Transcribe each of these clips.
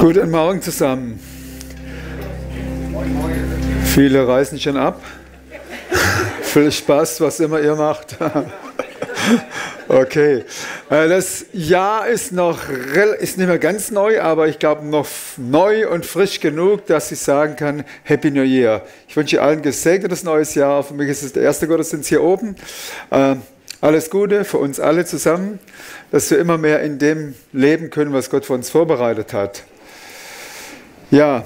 Guten Morgen zusammen. Viele reisen schon ab. Viel Spaß, was immer ihr macht. Okay. Das Jahr ist nicht mehr ganz neu, aber ich glaube noch neu und frisch genug, dass ich sagen kann, Happy New Year. Ich wünsche allen gesegnetes neues Jahr. Für mich ist es der erste Gottesdienst hier oben. Alles Gute für uns alle zusammen, dass wir immer mehr in dem leben können, was Gott für uns vorbereitet hat. Ja,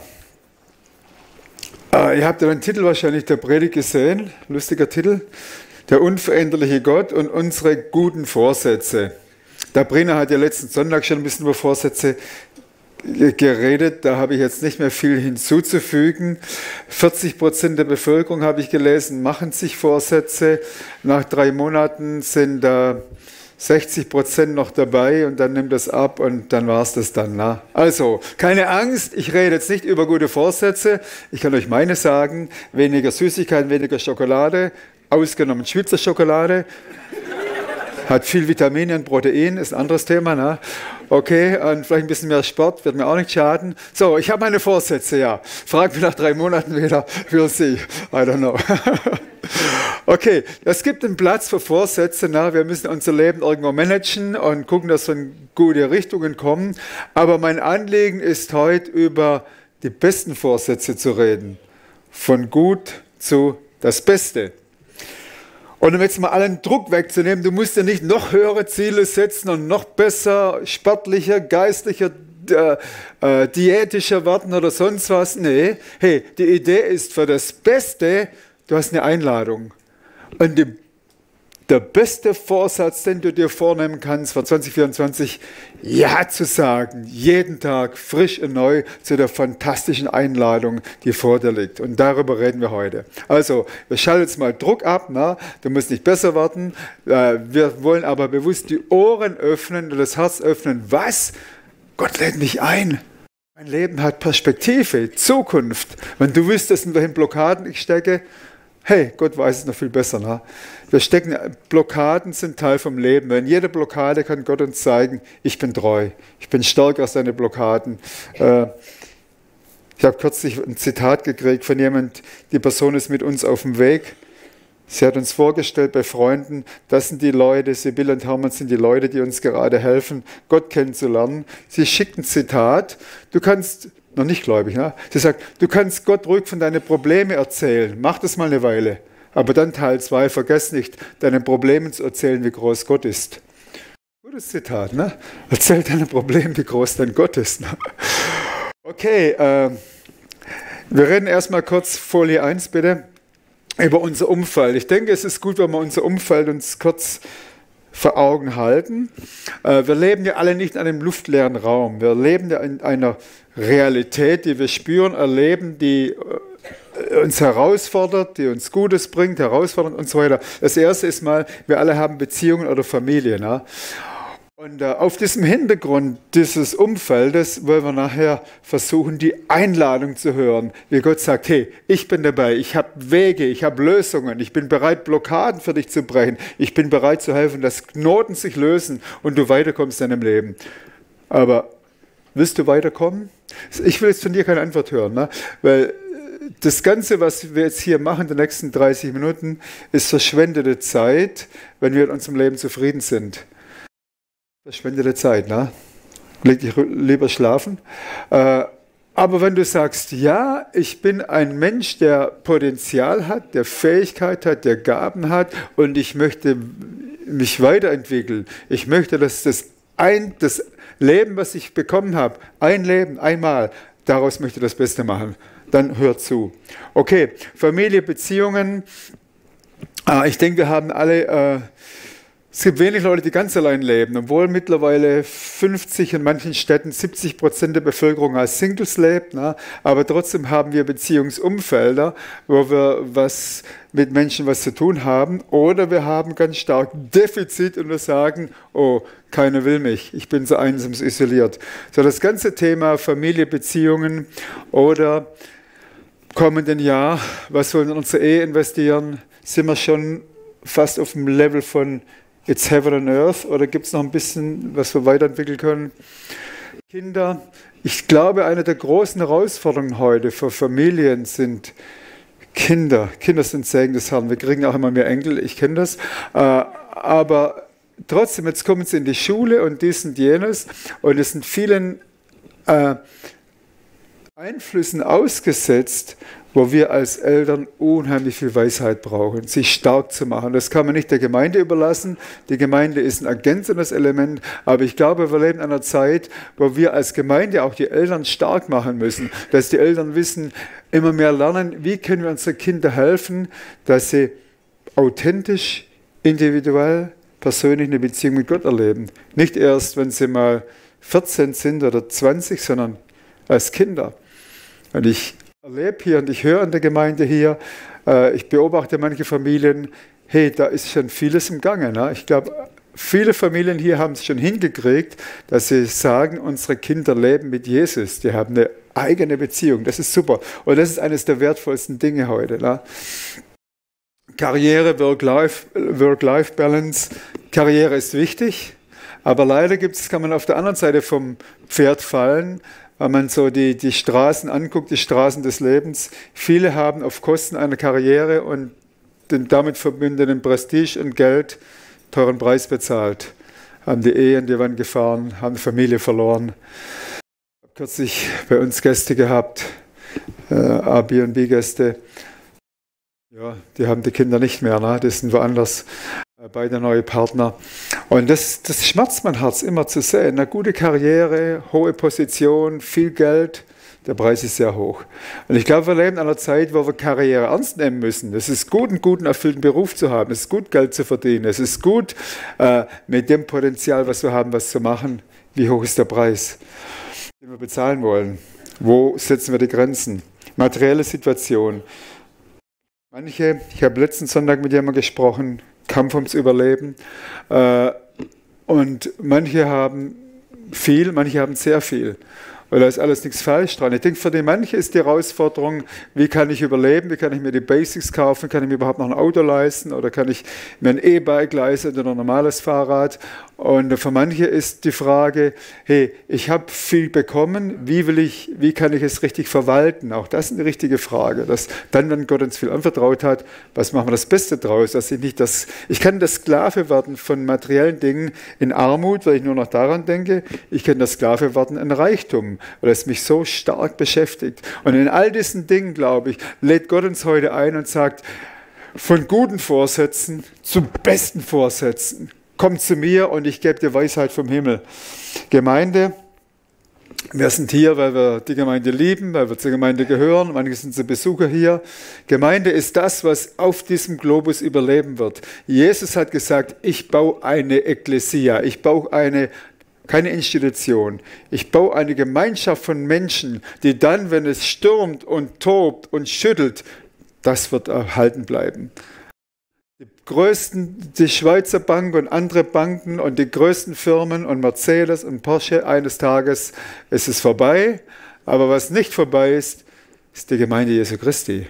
ihr habt ja den Titel wahrscheinlich der Predigt gesehen, lustiger Titel, der unveränderliche Gott und unsere guten Vorsätze. Der Brenner hat ja letzten Sonntag schon ein bisschen über Vorsätze geredet, da habe ich jetzt nicht mehr viel hinzuzufügen. 40% der Bevölkerung, habe ich gelesen, machen sich Vorsätze. Nach 3 Monaten sind da 60% noch dabei und dann nimmt das ab und dann war es das dann. Na? Also, keine Angst, ich rede jetzt nicht über gute Vorsätze. Ich kann euch meine sagen, weniger Süßigkeiten, weniger Schokolade, ausgenommen Schweizer Schokolade. Hat viel Vitamine und Protein, ist ein anderes Thema. Ne? Okay, und vielleicht ein bisschen mehr Sport, wird mir auch nicht schaden. So, ich habe meine Vorsätze, ja. Frag mich nach 3 Monaten wieder, we'll see. I don't know. Okay, es gibt einen Platz für Vorsätze. Na? Wir müssen unser Leben irgendwo managen und gucken, dass wir in gute Richtungen kommen. Aber mein Anliegen ist heute, über die besten Vorsätze zu reden. Von gut zu das Beste. Und um jetzt mal allen Druck wegzunehmen, du musst dir nicht noch höhere Ziele setzen und noch besser, sportlicher, geistlicher, diätischer werden oder sonst was. Nee, hey, die Idee ist für das Beste, du hast eine Einladung. Und der beste Vorsatz, den du dir vornehmen kannst für 2024, Ja zu sagen, jeden Tag frisch und neu zu der fantastischen Einladung, die vor dir liegt. Und darüber reden wir heute. Also, wir schalten jetzt mal Druck ab, na? Du musst nicht besser werden. Wir wollen aber bewusst die Ohren öffnen und das Herz öffnen. Was? Gott lädt mich ein. Mein Leben hat Perspektive, Zukunft. Wenn du wüsstest, in welchen Blockaden ich stecke, hey, Gott weiß es noch viel besser. Ne? Blockaden sind Teil vom Leben. In jeder Blockade kann Gott uns zeigen, ich bin treu, ich bin stärker als deine Blockaden. Ich habe kürzlich ein Zitat gekriegt von jemand, die Person ist mit uns auf dem Weg. Sie hat uns vorgestellt bei Freunden, das sind die Leute, Sibylle und Hermann sind die Leute, die uns gerade helfen, Gott kennenzulernen. Sie schickt ein Zitat, du kannst... Noch nicht gläubig, ne? Sie sagt, du kannst Gott ruhig von deinen Problemen erzählen, mach das mal eine Weile. Aber dann Teil 2, vergiss nicht, deinen Problemen zu erzählen, wie groß Gott ist. Gutes Zitat, ne? Erzähl deinen Problemen, wie groß dein Gott ist. Ne? Okay, wir reden erstmal kurz, Folie 1 bitte, über unser Umfeld. Ich denke, es ist gut, wenn wir unser Umfeld uns kurz vor Augen halten. Wir leben ja alle nicht in einem luftleeren Raum. Wir leben ja in einer Realität, die wir spüren, erleben, die uns herausfordert, die uns Gutes bringt, herausfordert und so weiter. Das Erste ist mal, wir alle haben Beziehungen oder Familie. Ne? Und auf diesem Hintergrund dieses Umfeldes wollen wir nachher versuchen, die Einladung zu hören, wie Gott sagt, hey, ich bin dabei, ich habe Wege, ich habe Lösungen, ich bin bereit, Blockaden für dich zu brechen, ich bin bereit zu helfen, dass Knoten sich lösen und du weiterkommst in deinem Leben. Aber willst du weiterkommen? Ich will jetzt von dir keine Antwort hören, ne? Weil das Ganze, was wir jetzt hier machen, die nächsten 30 Minuten, ist verschwendete Zeit, wenn wir in unserem Leben zufrieden sind. Verschwendete Zeit, ne? Leg dich lieber schlafen. Aber wenn du sagst, ja, ich bin ein Mensch, der Potenzial hat, der Fähigkeit hat, der Gaben hat und ich möchte mich weiterentwickeln. Ich möchte, dass das Leben, was ich bekommen habe, ein Leben, einmal, daraus möchte ich das Beste machen. Dann hör zu. Okay, Familie, Beziehungen. Ich denke, wir haben alle... Es gibt wenig Leute, die ganz allein leben, obwohl mittlerweile 50, in manchen Städten 70% der Bevölkerung als Singles lebt. Ne? Aber trotzdem haben wir Beziehungsumfelder, wo wir mit Menschen was zu tun haben. Oder wir haben ganz stark Defizit und wir sagen, oh, keiner will mich, ich bin so einsam, so isoliert. So das ganze Thema Familie, Beziehungen oder kommenden Jahr, was wollen wir in unsere Ehe investieren? Sind wir schon fast auf dem Level von It's Heaven on Earth oder gibt es noch ein bisschen, was wir weiterentwickeln können? Kinder, ich glaube, eine der großen Herausforderungen heute für Familien sind Kinder. Kinder sind Segen des Herrn. Wir kriegen auch immer mehr Enkel, ich kenne das. Aber trotzdem, jetzt kommen sie in die Schule und dies und jenes und es sind vielen Einflüssen ausgesetzt, wo wir als Eltern unheimlich viel Weisheit brauchen, sich stark zu machen. Das kann man nicht der Gemeinde überlassen. Die Gemeinde ist ein ergänzendes Element, aber ich glaube, wir leben in einer Zeit, wo wir als Gemeinde auch die Eltern stark machen müssen, dass die Eltern wissen, immer mehr lernen, wie können wir unseren Kindern helfen, dass sie authentisch, individuell, persönlich eine Beziehung mit Gott erleben. Nicht erst, wenn sie mal 14 sind oder 20, sondern als Kinder. Und ich erlebe hier und ich höre in der Gemeinde hier, ich beobachte manche Familien, hey, da ist schon vieles im Gange. Ne? Ich glaube, viele Familien hier haben es schon hingekriegt, dass sie sagen, unsere Kinder leben mit Jesus, die haben eine eigene Beziehung, das ist super. Und das ist eines der wertvollsten Dinge heute. Ne? Karriere, Work-Life-Balance, Karriere ist wichtig, aber leider kann man auf der anderen Seite vom Pferd fallen, wenn man so die Straßen anguckt, die Straßen des Lebens. Viele haben auf Kosten einer Karriere und den damit verbundenen Prestige und Geld teuren Preis bezahlt. Haben die Ehe in die Wand gefahren, haben die Familie verloren. Ich habe kürzlich bei uns Gäste gehabt, Airbnb-Gäste. Ja, die haben die Kinder nicht mehr, ne? Die sind woanders, beide neue Partner. Und das schmerzt mein Herz immer zu sehen. Eine gute Karriere, hohe Position, viel Geld, der Preis ist sehr hoch. Und ich glaube, wir leben in einer Zeit, wo wir Karriere ernst nehmen müssen. Es ist gut, einen guten, erfüllten Beruf zu haben. Es ist gut, Geld zu verdienen. Es ist gut, mit dem Potenzial, was wir haben, was zu machen. Wie hoch ist der Preis, den wir bezahlen wollen? Wo setzen wir die Grenzen? Materielle Situation. Ich habe letzten Sonntag mit jemandem gesprochen, Kampf ums Überleben. Und manche haben viel, manche haben sehr viel. Und da ist alles nichts falsch dran. Ich denke, für die manche ist die Herausforderung, wie kann ich überleben, wie kann ich mir die Basics kaufen, kann ich mir überhaupt noch ein Auto leisten oder kann ich mir ein E-Bike leisten oder ein normales Fahrrad. Und für manche ist die Frage, hey, ich habe viel bekommen, wie kann ich es richtig verwalten? Auch das ist eine richtige Frage. Dass dann, wenn Gott uns viel anvertraut hat, was machen wir das Beste draus? Dass ich kann der Sklave werden von materiellen Dingen in Armut, weil ich nur noch daran denke. Ich kann der Sklave werden in Reichtum, weil es mich so stark beschäftigt. Und in all diesen Dingen, glaube ich, lädt Gott uns heute ein und sagt, von guten Vorsätzen zu besten Vorsätzen. Komm zu mir und ich gebe dir Weisheit vom Himmel. Gemeinde, wir sind hier, weil wir die Gemeinde lieben, weil wir zur Gemeinde gehören. Manche sind zu Besucher hier. Gemeinde ist das, was auf diesem Globus überleben wird. Jesus hat gesagt, ich baue eine Ekklesia, ich baue keine Institution. Ich baue eine Gemeinschaft von Menschen, die dann, wenn es stürmt und tobt und schüttelt, das wird erhalten bleiben. Die Schweizer Bank und andere Banken und die größten Firmen und Mercedes und Porsche, eines Tages ist es vorbei. Aber was nicht vorbei ist, ist die Gemeinde Jesu Christi.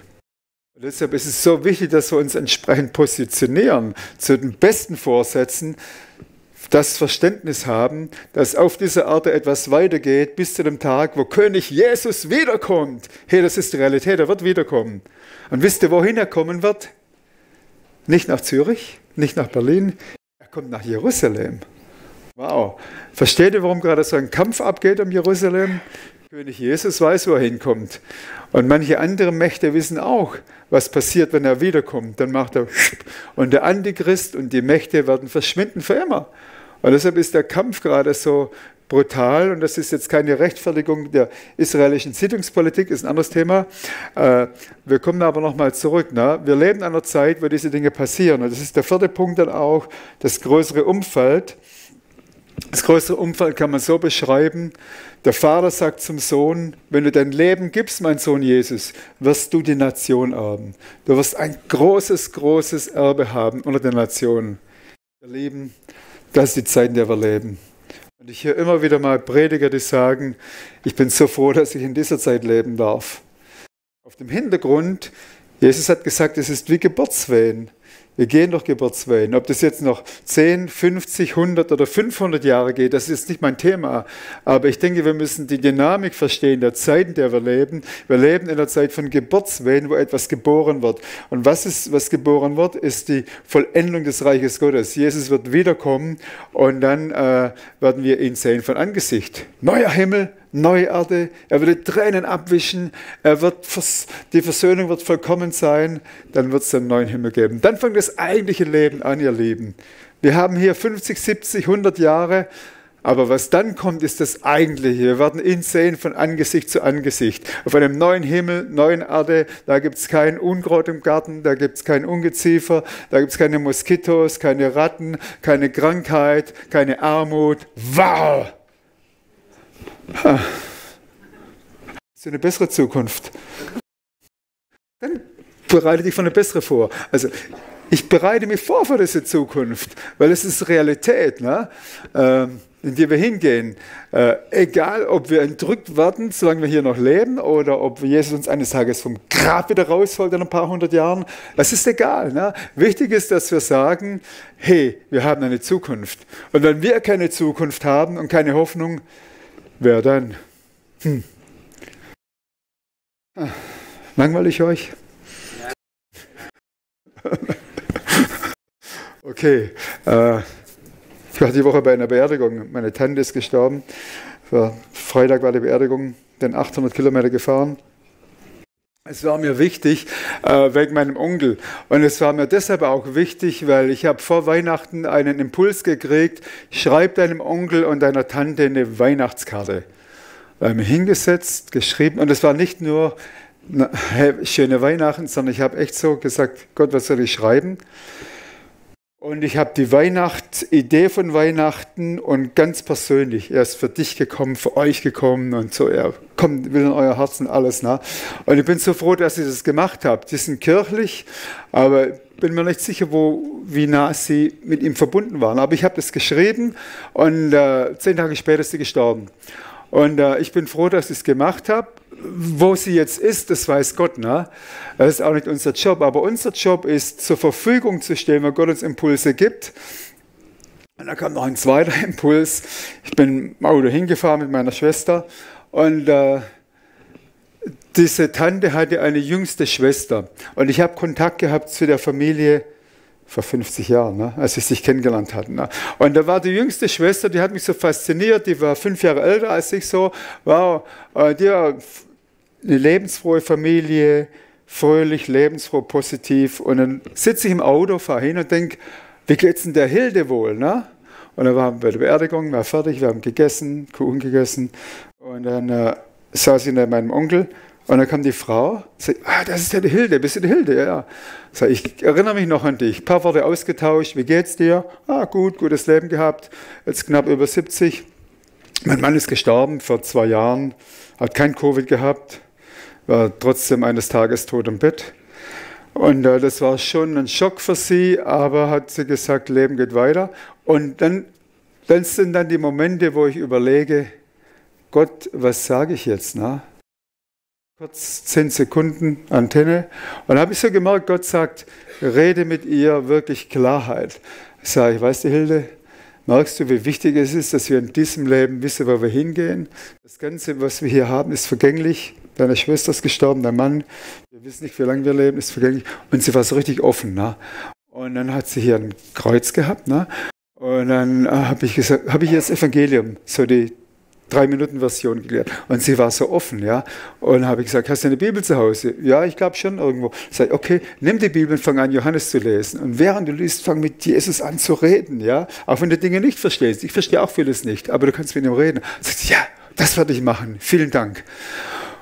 Und deshalb ist es so wichtig, dass wir uns entsprechend positionieren zu den besten Vorsätzen, das Verständnis haben, dass auf dieser Erde etwas weitergeht bis zu dem Tag, wo König Jesus wiederkommt. Hey, das ist die Realität, er wird wiederkommen. Und wisst ihr, wohin er kommen wird? Nicht nach Zürich, nicht nach Berlin, er kommt nach Jerusalem. Wow. Versteht ihr, warum gerade so ein Kampf abgeht um Jerusalem? König Jesus weiß, wo er hinkommt. Und manche andere Mächte wissen auch, was passiert, wenn er wiederkommt. Dann macht er und der Antichrist und die Mächte werden verschwinden für immer. Und deshalb ist der Kampf gerade so brutal, und das ist jetzt keine Rechtfertigung der israelischen Siedlungspolitik, ist ein anderes Thema. Wir kommen aber nochmal zurück. Ne? Wir leben in einer Zeit, wo diese Dinge passieren. Und das ist der vierte Punkt dann auch, das größere Umfeld. Das größere Umfeld kann man so beschreiben, der Vater sagt zum Sohn, wenn du dein Leben gibst, mein Sohn Jesus, wirst du die Nation erben. Du wirst ein großes, großes Erbe haben unter den Nationen. Wir lieben, das ist die Zeit, in der wir leben. Und ich höre immer wieder mal Prediger, die sagen, ich bin so froh, dass ich in dieser Zeit leben darf. Auf dem Hintergrund, Jesus hat gesagt, es ist wie Geburtswehen. Wir gehen durch Geburtswehen. Ob das jetzt noch 10, 50, 100 oder 500 Jahre geht, das ist nicht mein Thema. Aber ich denke, wir müssen die Dynamik verstehen der Zeit, in der wir leben. Wir leben in der Zeit von Geburtswehen, wo etwas geboren wird. Und was geboren wird, ist die Vollendung des Reiches Gottes. Jesus wird wiederkommen und dann werden wir ihn sehen von Angesicht. Neuer Himmel, neue Erde, er wird die Tränen abwischen, die Versöhnung wird vollkommen sein, dann wird es einen neuen Himmel geben. Dann fängt das eigentliche Leben an, ihr Lieben. Wir haben hier 50, 70, 100 Jahre, aber was dann kommt, ist das Eigentliche. Wir werden ihn sehen von Angesicht zu Angesicht. Auf einem neuen Himmel, neuen Erde, da gibt es kein Unkraut im Garten, da gibt es kein Ungeziefer, da gibt es keine Moskitos, keine Ratten, keine Krankheit, keine Armut. Wow! Das ist eine bessere Zukunft. Dann bereite dich für eine bessere vor. Also ich bereite mich vor für diese Zukunft, weil es ist Realität, ne? In die wir hingehen. Egal, ob wir entrückt werden, solange wir hier noch leben, oder ob Jesus uns eines Tages vom Grab wieder rausholt in ein paar hundert Jahren, das ist egal. Ne? Wichtig ist, dass wir sagen, hey, wir haben eine Zukunft. Und wenn wir keine Zukunft haben und keine Hoffnung, wer dann? Langweile ich euch? Okay. Ich war die Woche bei einer Beerdigung. Meine Tante ist gestorben. Freitag war die Beerdigung, dann 800 Kilometer gefahren. Es war mir wichtig wegen meinem Onkel. Und es war mir deshalb auch wichtig, weil ich habe vor Weihnachten einen Impuls gekriegt, schreib deinem Onkel und deiner Tante eine Weihnachtskarte. Da habe ich mich hingesetzt, geschrieben, und es war nicht nur schöne Weihnachten, sondern ich habe echt so gesagt, Gott, was soll ich schreiben? Und ich habe die Idee von Weihnachten und ganz persönlich, er ist für dich gekommen, für euch gekommen und so, er kommt, will in euer Herzen alles. Ne? Und ich bin so froh, dass ich das gemacht habe. Die sind kirchlich, aber bin mir nicht sicher, wie nah sie mit ihm verbunden waren. Aber ich habe das geschrieben und 10 Tage später ist sie gestorben. Und ich bin froh, dass ich es gemacht habe. Wo sie jetzt ist, das weiß Gott. Ne? Das ist auch nicht unser Job. Aber unser Job ist, zur Verfügung zu stehen, weil Gott uns Impulse gibt. Und da kam noch ein zweiter Impuls. Ich bin im Auto hingefahren mit meiner Schwester. Und diese Tante hatte eine jüngste Schwester. Und ich habe Kontakt gehabt zu der Familie vor 50 Jahren, ne, als sie sich kennengelernt hatten. Ne. Und da war die jüngste Schwester, die hat mich so fasziniert, die war 5 Jahre älter als ich so. Wow, die war eine lebensfrohe Familie, fröhlich, lebensfroh, positiv. Und dann sitze ich im Auto, fahre hin und denke, wie geht's denn der Hilde wohl? Ne? Und dann waren wir bei der Beerdigung, war fertig, wir haben gegessen, Kuchen gegessen. Und dann saß ich neben meinem Onkel. Und dann kam die Frau, sagt, das ist ja die Hilde, bist du die Hilde? Ja. Sag, ich erinnere mich noch an dich, ein paar Worte ausgetauscht, wie geht's dir? Gut, gutes Leben gehabt, jetzt knapp über 70. Mein Mann ist gestorben vor 2 Jahren, hat kein Covid gehabt, war trotzdem eines Tages tot im Bett. Und das war schon ein Schock für sie, aber hat sie gesagt, Leben geht weiter. Und dann sind dann die Momente, wo ich überlege, Gott, was sage ich jetzt? Na? Kurz 10 Sekunden Antenne. Und dann habe ich so gemerkt, Gott sagt, rede mit ihr wirklich Klarheit. Ich sage, weißt du, Hilde, merkst du, wie wichtig es ist, dass wir in diesem Leben wissen, wo wir hingehen? Das Ganze, was wir hier haben, ist vergänglich. Deine Schwester ist gestorben, dein Mann, wir wissen nicht, wie lange wir leben, ist vergänglich. Und sie war so richtig offen. Ne? Und dann hat sie hier ein Kreuz gehabt. Ne? Und dann habe ich gesagt, habe ich jetzt Evangelium, so die 3-Minuten-Version geklärt. Und sie war so offen, ja. Und dann habe ich gesagt, hast du eine Bibel zu Hause? Ja, ich glaube schon irgendwo. Ich sage, okay, nimm die Bibel und fang an, Johannes zu lesen. Und während du liest, fang mit Jesus an zu reden, ja. Auch wenn du Dinge nicht verstehst. Ich verstehe auch vieles nicht, aber du kannst mit ihm reden. Sagt, ja, das werde ich machen. Vielen Dank.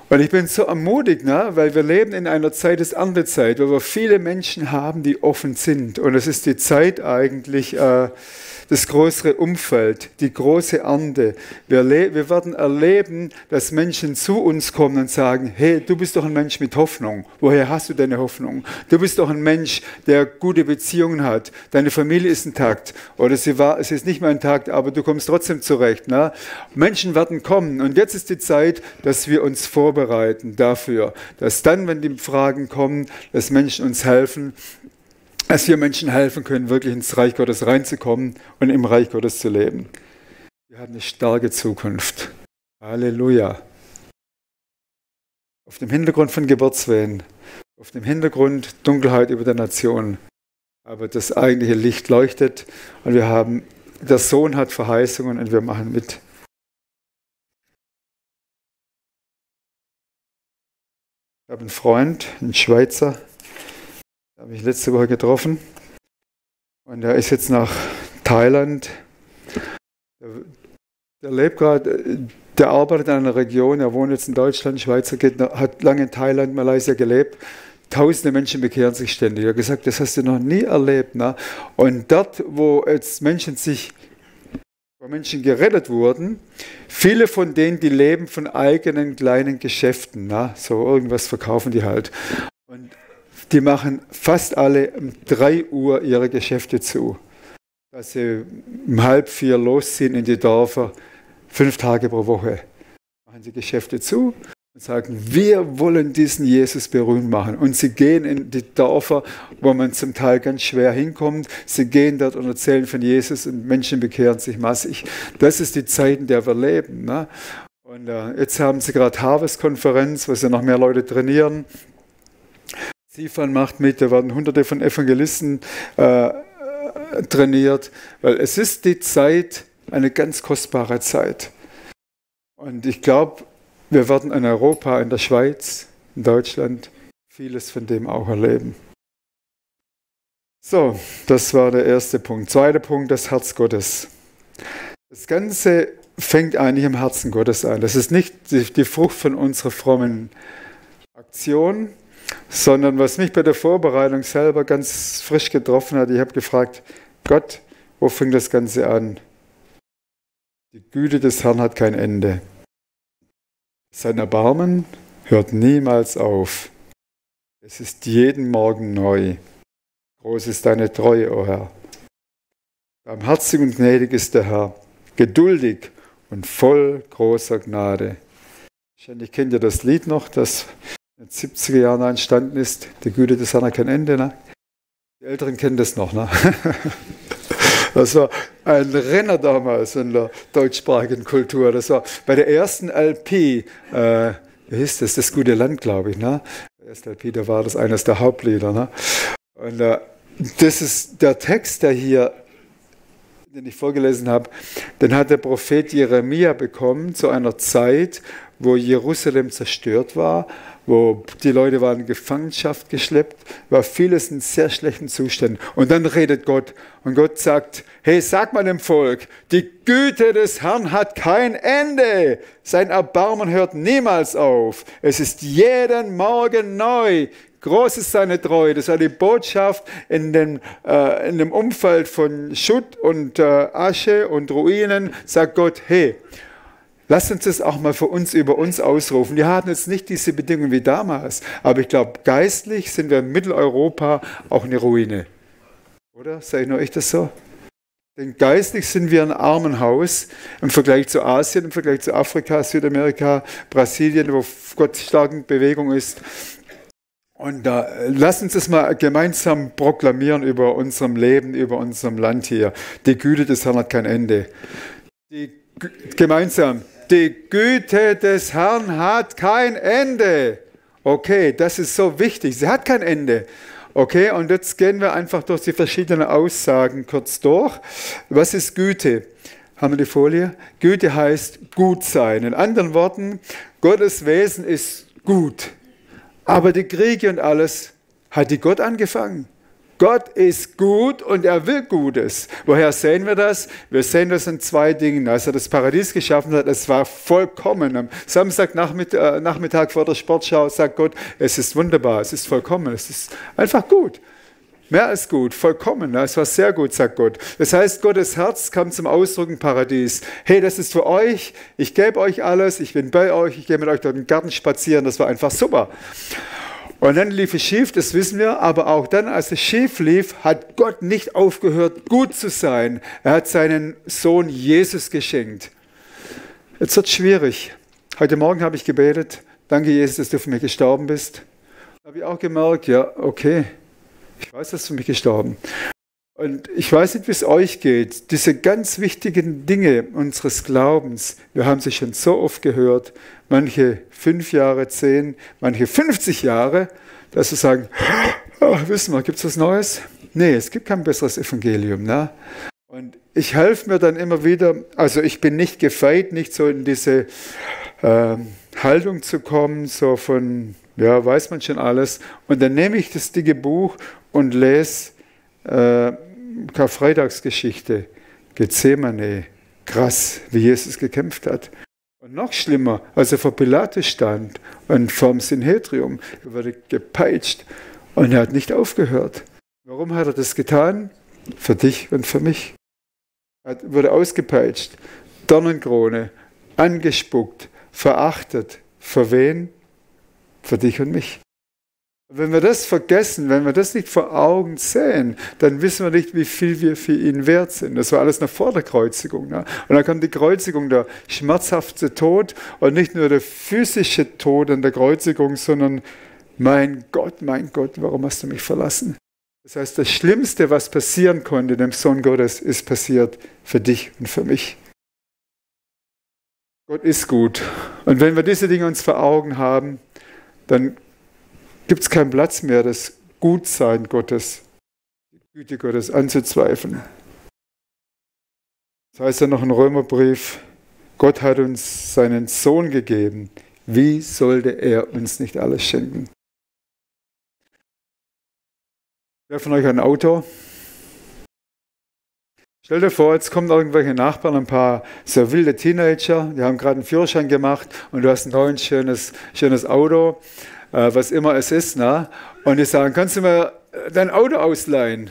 Und ich bin so ermutigt, ne? Weil wir leben in einer Zeit des Erntezeit, wo wir viele Menschen haben, die offen sind. Und es ist die Zeit eigentlich, das größere Umfeld, die große Ernte. Wir werden erleben, dass Menschen zu uns kommen und sagen, hey, du bist doch ein Mensch mit Hoffnung. Woher hast du deine Hoffnung? Du bist doch ein Mensch, der gute Beziehungen hat. Deine Familie ist intakt. Oder sie ist nicht mehr intakt, aber du kommst trotzdem zurecht. Ne? Menschen werden kommen. Und jetzt ist die Zeit, dass wir uns vorbereiten dafür, dass dann, wenn die Fragen kommen, dass Menschen uns helfen, dass wir Menschen helfen können, wirklich ins Reich Gottes reinzukommen und im Reich Gottes zu leben. Wir haben eine starke Zukunft. Halleluja. Auf dem Hintergrund von Geburtswehen, auf dem Hintergrund Dunkelheit über der Nation. Aber das eigentliche Licht leuchtet und der Sohn hat Verheißungen und wir machen mit. Ich habe einen Freund, einen Schweizer, den habe ich letzte Woche getroffen. Und der ist jetzt nach Thailand. Der lebt gerade, der arbeitet in einer Region, er wohnt jetzt in Deutschland, Schweizer, hat lange in Thailand, Malaysia gelebt. Tausende Menschen bekehren sich ständig. Er hat gesagt, das hast du noch nie erlebt. Ne? Und dort, wo jetzt Menschen gerettet wurden, viele von denen, die leben von eigenen kleinen Geschäften. Ne? So irgendwas verkaufen die halt. Und die machen fast alle um 3 Uhr ihre Geschäfte zu. Dass sie um 3:30 losziehen in die Dörfer, 5 Tage pro Woche. Machen sie Geschäfte zu und sagen, wir wollen diesen Jesus berühmt machen. Und sie gehen in die Dörfer, wo man zum Teil ganz schwer hinkommt. Sie gehen dort und erzählen von Jesus und Menschen bekehren sich massig. Das ist die Zeit, in der wir leben. Ne? Und jetzt haben sie gerade Harvest-Konferenz, wo sie noch mehr Leute trainieren. Sifan macht mit, da werden Hunderte von Evangelisten trainiert, weil es ist die Zeit, eine ganz kostbare Zeit. Und ich glaube, wir werden in Europa, in der Schweiz, in Deutschland vieles von dem auch erleben. So, das war der erste Punkt. Zweiter Punkt, das Herz Gottes. Das Ganze fängt eigentlich im Herzen Gottes an. Das ist nicht die Frucht von unserer frommen Aktion, sondern was mich bei der Vorbereitung selber ganz frisch getroffen hat, ich habe gefragt, Gott, wo fängt das Ganze an? Die Güte des Herrn hat kein Ende. Sein Erbarmen hört niemals auf. Es ist jeden Morgen neu. Groß ist deine Treue, o Herr. Barmherzig und gnädig ist der Herr, geduldig und voll großer Gnade. Wahrscheinlich kennt ihr das Lied noch, das in den 70er Jahren entstanden ist. Die Güte des Herrn hat kein Ende. Ne? Die Älteren kennen das noch. Ne? Das war ein Renner damals in der deutschsprachigen Kultur. Das war bei der ersten LP, wie hieß das? Das gute Land, glaube ich. Ne? Der erste LP, da war das eines der Hauptlieder. Ne? Und das ist der Text, den ich vorgelesen habe, den hat der Prophet Jeremia bekommen zu einer Zeit, wo Jerusalem zerstört war, wo die Leute waren in Gefangenschaft geschleppt, war vieles in sehr schlechten Zuständen. Und dann redet Gott und Gott sagt, hey, sag mal dem Volk, die Güte des Herrn hat kein Ende. Sein Erbarmen hört niemals auf. Es ist jeden Morgen neu. Groß ist seine Treue. Das war die Botschaft in dem Umfeld von Schutt und Asche und Ruinen. Sagt Gott, hey, lasst uns das auch mal für uns über uns ausrufen. Wir hatten jetzt nicht diese Bedingungen wie damals, aber ich glaube, geistlich sind wir in Mitteleuropa auch eine Ruine. Oder? Sage ich nur echt das so? Denn geistlich sind wir ein Armenhaus im Vergleich zu Asien, im Vergleich zu Afrika, Südamerika, Brasilien, wo Gott stark in Bewegung ist. Und lass uns das mal gemeinsam proklamieren über unserem Leben, über unserem Land hier. Die Güte des Herrn hat kein Ende. Gemeinsam. Die Güte des Herrn hat kein Ende. Okay, das ist so wichtig. Sie hat kein Ende. Okay, und jetzt gehen wir einfach durch die verschiedenen Aussagen kurz durch. Was ist Güte? Haben wir die Folie? Güte heißt gut sein. In anderen Worten, Gottes Wesen ist gut. Aber die Kriege und alles hat die Gott angefangen. Gott ist gut und er will Gutes. Woher sehen wir das? Wir sehen das in 2 Dingen. Als er das Paradies geschaffen hat, es war vollkommen. Am Samstagnachmittag vor der Sportschau sagt Gott, es ist wunderbar, es ist vollkommen, es ist einfach gut. Mehr als gut, vollkommen. Es war sehr gut, sagt Gott. Das heißt, Gottes Herz kam zum Ausdruck im Paradies. Hey, das ist für euch, ich gebe euch alles, ich bin bei euch, ich gehe mit euch durch den Garten spazieren, das war einfach super. Und dann lief es schief, das wissen wir, aber auch dann, als es schief lief, hat Gott nicht aufgehört, gut zu sein. Er hat seinen Sohn Jesus geschenkt. Jetzt wird es schwierig. Heute Morgen habe ich gebetet, danke Jesus, dass du für mich gestorben bist. Da habe ich auch gemerkt, ja, okay, Ich weiß, er ist für mich gestorben. Und ich weiß nicht, wie es euch geht. Diese ganz wichtigen Dinge unseres Glaubens, wir haben sie schon so oft gehört, manche 5 Jahre, 10, manche 50 Jahre, dass sie sagen, oh, wissen wir, gibt es was Neues? Nee, es gibt kein besseres Evangelium. Ne? Und ich helfe mir dann immer wieder, also ich bin nicht gefeit, nicht so in diese Haltung zu kommen, so von, ja, weiß man schon alles. Und dann nehme ich das dicke Buch und lese Karfreitagsgeschichte, Gethsemane, krass, wie Jesus gekämpft hat. Und noch schlimmer, als er vor Pilatus stand und vorm Synhedrium, er wurde gepeitscht und er hat nicht aufgehört. Warum hat er das getan? Für dich und für mich. Er wurde ausgepeitscht, Dornenkrone, angespuckt, verachtet. Für wen? Für dich und mich. Wenn wir das vergessen, wenn wir das nicht vor Augen sehen, dann wissen wir nicht, wie viel wir für ihn wert sind. Das war alles noch vor der Kreuzigung. Ne? Und dann kam die Kreuzigung, der schmerzhafte Tod und nicht nur der physische Tod an der Kreuzigung, sondern mein Gott, warum hast du mich verlassen? Das heißt, das Schlimmste, was passieren konnte dem Sohn Gottes, ist passiert für dich und für mich. Gott ist gut. Und wenn wir diese Dinge uns vor Augen haben, dann gibt es keinen Platz mehr, das Gutsein Gottes, die Güte Gottes anzuzweifeln. Das heißt ja noch im Römerbrief, Gott hat uns seinen Sohn gegeben. Wie sollte er uns nicht alles schenken? Wer von euch hat ein Auto? Stell dir vor, jetzt kommen irgendwelche Nachbarn, ein paar so wilde Teenager, die haben gerade einen Führerschein gemacht und du hast ein neues, schönes Auto, was immer es ist, ne? Und die sagen, kannst du mir dein Auto ausleihen?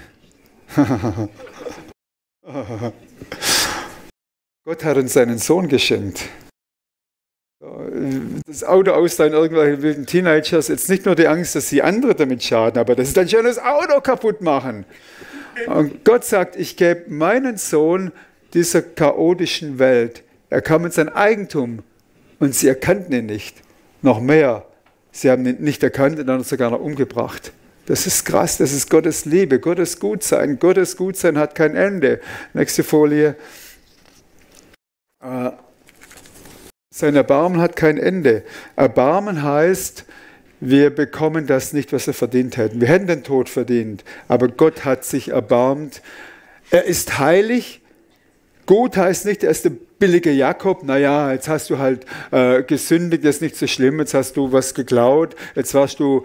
Gott hat uns seinen Sohn geschenkt. Das Auto ausleihen irgendwelche wilden Teenagers, jetzt nicht nur die Angst, dass sie andere damit schaden, aber dass sie dein schönes Auto kaputt machen. Und Gott sagt, ich gebe meinen Sohn dieser chaotischen Welt. Er kam in sein Eigentum und sie erkannten ihn nicht. Noch mehr, sie haben ihn nicht erkannt und dann sogar noch umgebracht. Das ist krass, das ist Gottes Liebe, Gottes Gutsein. Gottes Gutsein hat kein Ende. Nächste Folie. Sein Erbarmen hat kein Ende. Erbarmen heißt, wir bekommen das nicht, was wir verdient hätten. Wir hätten den Tod verdient, aber Gott hat sich erbarmt. Er ist heilig. Gut heißt nicht, er ist der billige Jakob. Naja, jetzt hast du halt gesündigt, das ist nicht so schlimm. Jetzt hast du was geklaut. Jetzt warst du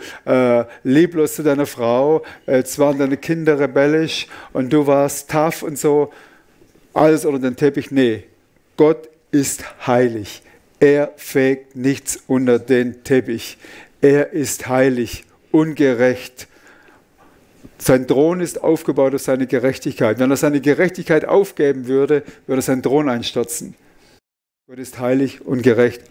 lieblos zu deiner Frau. Jetzt waren deine Kinder rebellisch und du warst tough und so. Alles unter den Teppich. Nee, Gott ist heilig. Er fegt nichts unter den Teppich. Er ist heilig, ungerecht. Sein Thron ist aufgebaut auf seine Gerechtigkeit. Wenn er seine Gerechtigkeit aufgeben würde, würde sein Thron einstürzen. Gott ist heilig und gerecht.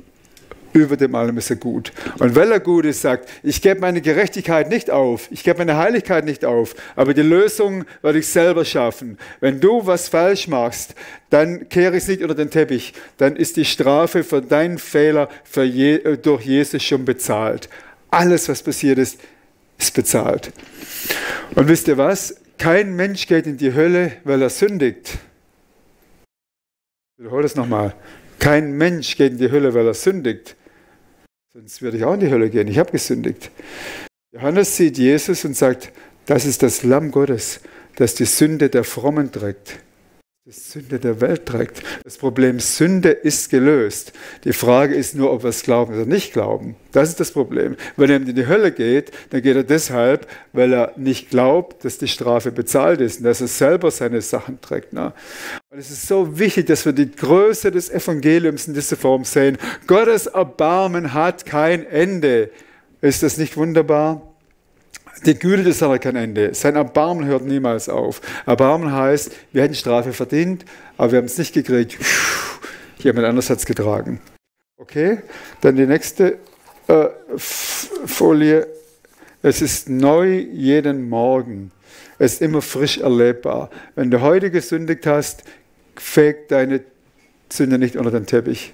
Über dem allem ist er gut. Und weil er gut ist, sagt, ich gebe meine Gerechtigkeit nicht auf, ich gebe meine Heiligkeit nicht auf, aber die Lösung werde ich selber schaffen. Wenn du was falsch machst, dann kehre ich es nicht unter den Teppich. Dann ist die Strafe für deinen Fehler durch Jesus schon bezahlt. Alles, was passiert ist, ist bezahlt. Und wisst ihr was? Kein Mensch geht in die Hölle, weil er sündigt. Ich wiederhole das nochmal. Kein Mensch geht in die Hölle, weil er sündigt. Sonst würde ich auch in die Hölle gehen. Ich habe gesündigt. Johannes sieht Jesus und sagt, das ist das Lamm Gottes, das die Sünde der Frommen trägt. Die Sünde der Welt trägt. Das Problem Sünde ist gelöst. Die Frage ist nur, ob wir es glauben oder nicht glauben. Das ist das Problem. Wenn er in die Hölle geht, dann geht er deshalb, weil er nicht glaubt, dass die Strafe bezahlt ist und dass er selber seine Sachen trägt. Und es ist so wichtig, dass wir die Größe des Evangeliums in dieser Form sehen. Gottes Erbarmen hat kein Ende. Ist das nicht wunderbar? Die Güte des Herrn hat kein Ende. Sein Erbarmen hört niemals auf. Erbarmen heißt, wir hätten Strafe verdient, aber wir haben es nicht gekriegt. Jemand anders hat es getragen. Okay, dann die nächste Folie. Es ist neu jeden Morgen. Es ist immer frisch erlebbar. Wenn du heute gesündigt hast, feg deine Sünde nicht unter den Teppich.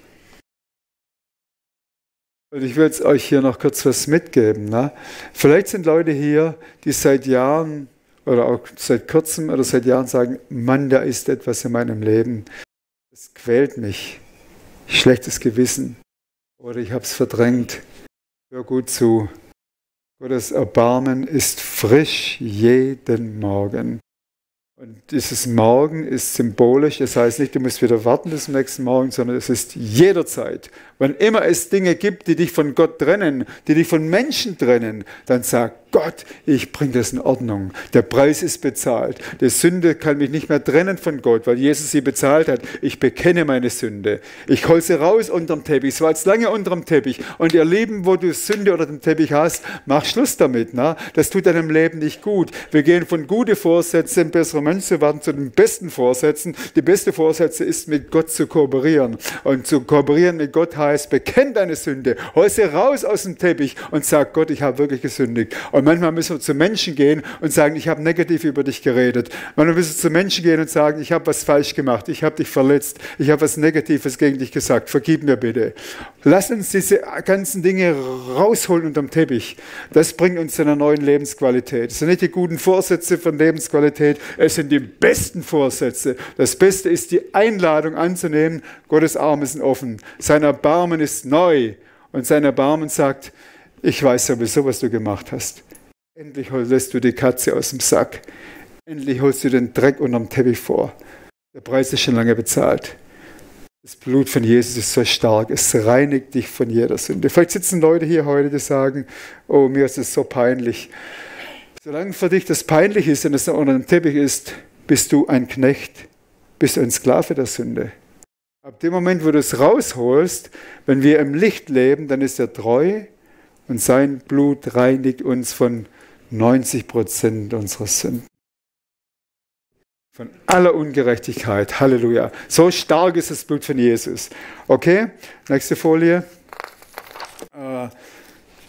Und ich will jetzt euch hier noch kurz was mitgeben. Ne? Vielleicht sind Leute hier, die seit Jahren oder auch seit kurzem oder seit Jahren sagen, Mann, da ist etwas in meinem Leben, das quält mich, schlechtes Gewissen oder ich habe es verdrängt. Hör gut zu. Gottes Erbarmen ist frisch jeden Morgen. Und dieses Morgen ist symbolisch, das heißt nicht, du musst wieder warten bis zum nächsten Morgen, sondern es ist jederzeit. Wann immer es Dinge gibt, die dich von Gott trennen, die dich von Menschen trennen, dann sag Gott, ich bringe das in Ordnung. Der Preis ist bezahlt. Die Sünde kann mich nicht mehr trennen von Gott, weil Jesus sie bezahlt hat. Ich bekenne meine Sünde. Ich hol sie raus unterm Teppich. Es war jetzt lange unterm Teppich. Und ihr Lieben, wo du Sünde unter dem Teppich hast, mach Schluss damit. Ne? Das tut deinem Leben nicht gut. Wir gehen von guten Vorsätzen, bessere Menschen zu werden, zu den besten Vorsätzen. Die beste Vorsätze ist, mit Gott zu kooperieren. Und zu kooperieren mit Gott heißt, bekenn deine Sünde. Hol sie raus aus dem Teppich und sag Gott, ich habe wirklich gesündigt. Und manchmal müssen wir zu Menschen gehen und sagen, ich habe negativ über dich geredet. Manchmal müssen wir zu Menschen gehen und sagen, ich habe was falsch gemacht, ich habe dich verletzt, ich habe was Negatives gegen dich gesagt, vergib mir bitte. Lass uns diese ganzen Dinge rausholen unterm Teppich. Das bringt uns zu einer neuen Lebensqualität. Es sind nicht die guten Vorsätze von Lebensqualität, es sind die besten Vorsätze. Das Beste ist die Einladung anzunehmen, Gottes Arme sind offen, sein Erbarmen ist neu und sein Erbarmen sagt, ich weiß sowieso, was du gemacht hast. Endlich lässt du die Katze aus dem Sack. Endlich holst du den Dreck unterm Teppich vor. Der Preis ist schon lange bezahlt. Das Blut von Jesus ist so stark, es reinigt dich von jeder Sünde. Vielleicht sitzen Leute hier heute, die sagen, oh, mir ist es so peinlich. Solange für dich das peinlich ist und es unter dem Teppich ist, bist du ein Knecht, bist du ein Sklave der Sünde. Ab dem Moment, wo du es rausholst, wenn wir im Licht leben, dann ist er treu und sein Blut reinigt uns von 90% unserer Sünden. Von aller Ungerechtigkeit. Halleluja. So stark ist das Blut von Jesus. Okay, nächste Folie.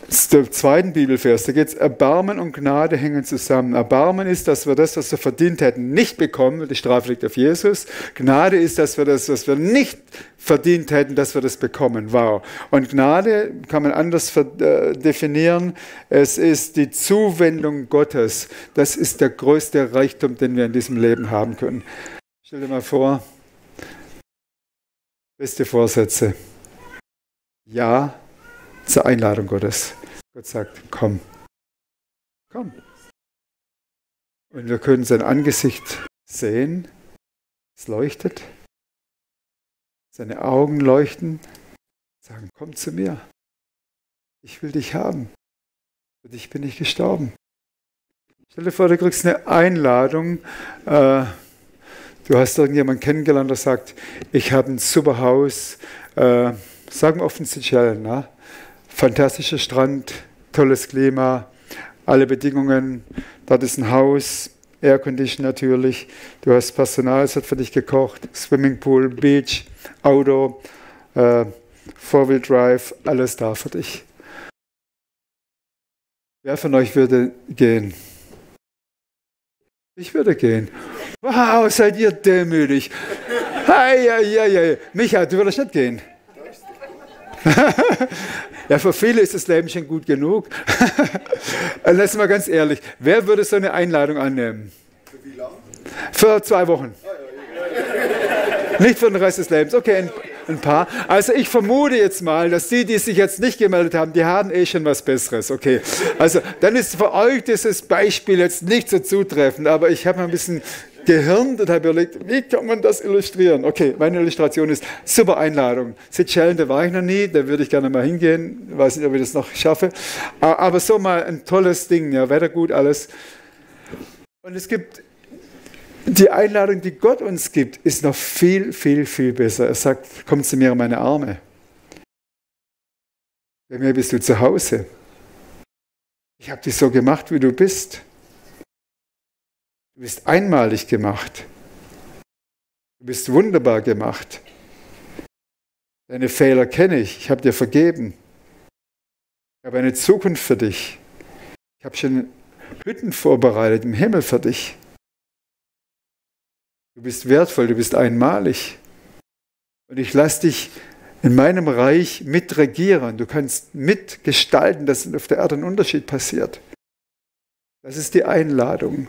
Das ist der zweite Bibelvers. Da geht es, Erbarmen und Gnade hängen zusammen. Erbarmen ist, dass wir das, was wir verdient hätten, nicht bekommen. Die Strafe liegt auf Jesus. Gnade ist, dass wir das, was wir nicht verdient hätten, dass wir das bekommen. Wow. Und Gnade kann man anders definieren. Es ist die Zuwendung Gottes. Das ist der größte Reichtum, den wir in diesem Leben haben können. Stell dir mal vor, beste Vorsätze. Ja zur Einladung Gottes. Gott sagt, komm, komm. Und wir können sein Angesicht sehen, es leuchtet, seine Augen leuchten, sagen, komm zu mir, ich will dich haben, für dich bin ich gestorben. Stell dir vor, du kriegst eine Einladung, du hast irgendjemanden kennengelernt, der sagt, ich habe ein super Haus, sagen wir oft in Seychellen, ne? Fantastischer Strand, tolles Klima, alle Bedingungen. Dort ist ein Haus, Aircondition natürlich. Du hast Personal, es wird für dich gekocht, Swimmingpool, Beach, Auto, Four-Wheel Drive, alles da für dich. Wer von euch würde gehen? Ich würde gehen. Wow, seid ihr demütig. Hei. Micha, du würdest nicht gehen. Ja, für viele ist das Leben schon gut genug. Lass mal ganz ehrlich, wer würde so eine Einladung annehmen? Für wie lange? Für 2 Wochen. Nicht für den Rest des Lebens. Okay, ein paar. Also ich vermute jetzt mal, dass die sich jetzt nicht gemeldet haben, die haben eh schon was Besseres. Okay, also dann ist für euch dieses Beispiel jetzt nicht so zutreffend, aber ich habe mal ein bisschen gehirnt und habe überlegt, wie kann man das illustrieren? Okay, meine Illustration ist, super Einladung. Seychellen, da war ich noch nie, da würde ich gerne mal hingehen, ich weiß nicht, ob ich das noch schaffe, aber so mal ein tolles Ding, ja, Wetter gut, alles. Und es gibt, die Einladung, die Gott uns gibt, ist noch viel, viel, viel besser. Er sagt, komm zu mir in meine Arme. Bei mir bist du zu Hause. Ich habe dich so gemacht, wie du bist. Du bist einmalig gemacht. Du bist wunderbar gemacht. Deine Fehler kenne ich. Ich habe dir vergeben. Ich habe eine Zukunft für dich. Ich habe schon Hütten vorbereitet im Himmel für dich. Du bist wertvoll, du bist einmalig. Und ich lasse dich in meinem Reich mitregieren. Du kannst mitgestalten, dass auf der Erde ein Unterschied passiert. Das ist die Einladung.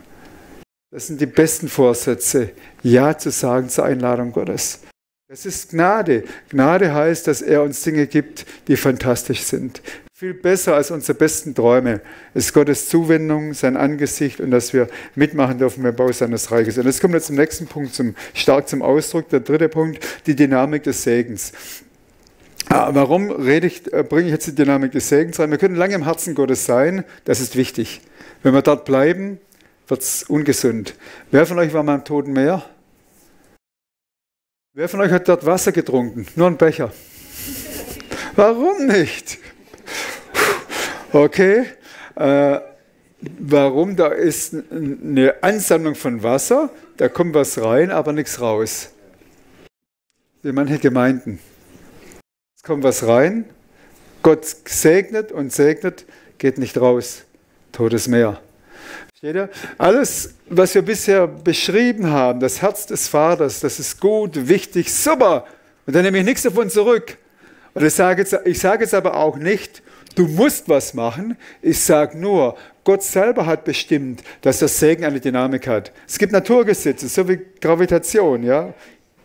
Das sind die besten Vorsätze, Ja zu sagen zur Einladung Gottes. Das ist Gnade. Gnade heißt, dass er uns Dinge gibt, die fantastisch sind. Viel besser als unsere besten Träume ist Gottes Zuwendung, sein Angesicht und dass wir mitmachen dürfen beim Bau seines Reiches. Und das kommt jetzt im nächsten Punkt stark zum Ausdruck. Der dritte Punkt, die Dynamik des Segens. Warum bringe ich jetzt die Dynamik des Segens rein? Wir können lange im Herzen Gottes sein, das ist wichtig. Wenn wir dort bleiben, wird es ungesund. Wer von euch war mal im Toten Meer? Wer von euch hat dort Wasser getrunken? Nur ein Becher. Warum nicht? Okay. Warum? Da ist eine Ansammlung von Wasser, da kommt was rein, aber nichts raus. Wie manche Gemeinden. Es kommt was rein, Gott segnet und segnet, geht nicht raus. Totes Meer. Versteht ihr? Alles, was wir bisher beschrieben haben, das Herz des Vaters, das ist gut, wichtig, super. Und dann nehme ich nichts davon zurück. Und ich sage jetzt aber auch nicht, du musst was machen. Ich sage nur, Gott selber hat bestimmt, dass der Segen eine Dynamik hat. Es gibt Naturgesetze, so wie Gravitation, ja.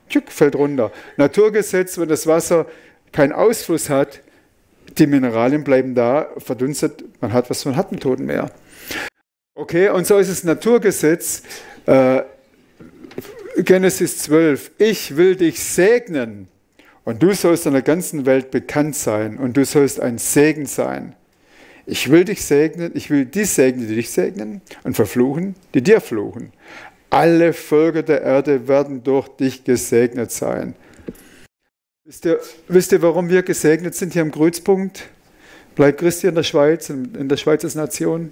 Tschück, fällt runter. Naturgesetz, wenn das Wasser keinen Ausfluss hat, die Mineralien bleiben da, verdunstet, man hat, was man hat im Toten Meer. Okay, und so ist es Naturgesetz. Genesis 12. Ich will dich segnen und du sollst in der ganzen Welt bekannt sein und du sollst ein Segen sein. Ich will dich segnen, ich will die segnen, die dich segnen und verfluchen, die dir fluchen. Alle Völker der Erde werden durch dich gesegnet sein. Wisst ihr, warum wir gesegnet sind hier am Kreuzpunkt? Bleibt Christi in der Schweiz, in der Schweiz als Nation?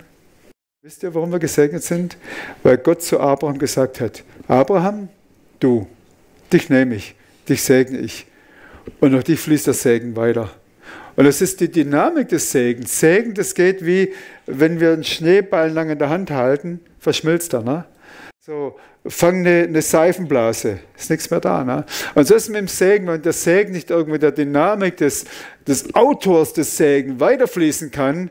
Wisst ihr, warum wir gesegnet sind? Weil Gott zu Abraham gesagt hat, Abraham, du, dich nehme ich, dich segne ich. Und durch dich fließt der Segen weiter. Und es ist die Dynamik des Segens. Segen, das geht wie, wenn wir einen Schneeball lang in der Hand halten, verschmilzt er, ne? So, fang eine Seifenblase, ist nichts mehr da. Ne? Und so ist es mit dem Segen, wenn der Segen nicht irgendwie der Dynamik des Autors des Segen weiterfließen kann,